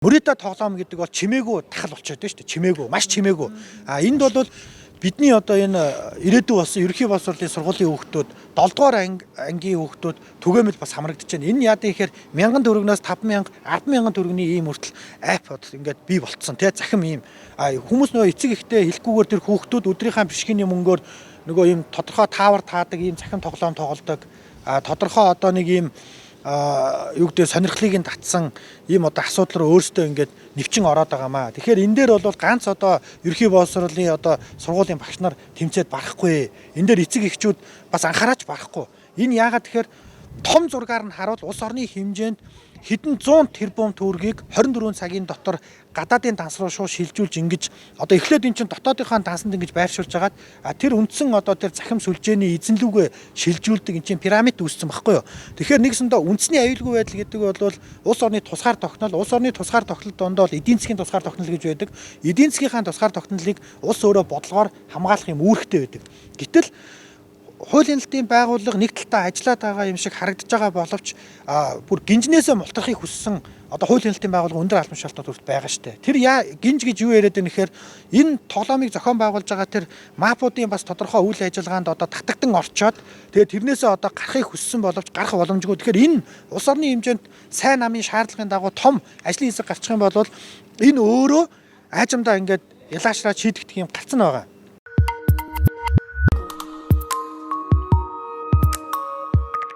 Мөрөдө тоглоом гэдэг бол чимээгүй тахал болчиход байна шүү дээ. Чимээгүй, маш чимээгүй. Энд бол бидний одоо энэ ирээдүйн болсон ерөнхий боловсролын сургуулийн хүүхдүүд 7 дугаар ангийн хүүхдүүд түгээмэл бас хамрагдаж байна. Энэ яадаг ихээр 1000 төгрөгнөөс 5000, 100000 төгрөгийн ийм хүртэл апп ингээд бий болцсон тий захим ийм хүмүүс нөгөө эцэг ихтэй хэлэхгүйгээр тэр хүүхдүүд өдрийнхаа бишгийн мөнгөөр нөгөө ийм тодорхой таавар таадаг ийм захим тоглоом тоглодог. Тодорхой одоо нэг ийм юу гэдэг сонирхлыг нь татсан ийм одоо асуудал руу өөрсдөө ингээд нэвчин ороод байгаамаа. Тэгэхээр энэ дээр бол ганц одоо ерөнхий боловсролын одоо сургуулийн багш нар тэмцээд барахгүй. Энэ дээр эцэг эхчүүд бас анхаараач барахгүй. Энэ яагаад тэгэхээр том зургаар нь харуул улс орны хэмжээнд хэдэн 100 тэрбум төгрөгийг 24 цагийн дотор гадаадын данс руу шууд шилжүүлж ингэж одоо эхлээд эн чинь дотоодынхаа дансанд ингэж байршуулж хагаад тэр үндсэн одоо тэр захим сүлжээний эзэнлүүгээ шилжүүлдэг эн чинь пирамид үүссэн баггүй юу. Тэгэхээр нэгсэндээ үндэсний аюулгүй байдал гэдэг бол улс орны тусгаар тогтнол, улс орны тусгаар тогтнол дондоо эдийн засгийн тусгаар тогтнол гэж байдаг. Эдийн засгийнхаа тусгаар тогтнолыг улс өөрөө бодлогоор хамгаалах юм үүрэгтэй байдаг. Гэтэл хуулийн нэлтийн байгууллага нэг талдаа ажиллаад байгаа юм шиг харагдаж байгаа боловч бүр гинжнээсээ мултрахыг хүссэн одоо хуулийн нэлтийн байгууллага өндөр албан шалтгаан төрөлд байгаа штэ. Тэр гинж гэж юу яриад байна гэхээр энэ тоглоомыг зохион байгуулж байгаа тэр мафуудын бас тодорхой үйл ажиллагаанд одоо татагдан орчоод тэгээд тэрнээсээ одоо гарахыг хүссэн боловч гарах боломжгүй. Тэгэхээр энэ улс орны хэмжээнд сайн намын шаардлагын дагуу том ажлын хэсэг гарчих юм бол энэ өөрөө аажимдаа ингээд ялаашраад шийдэгдэх юм гарцсан байгаа.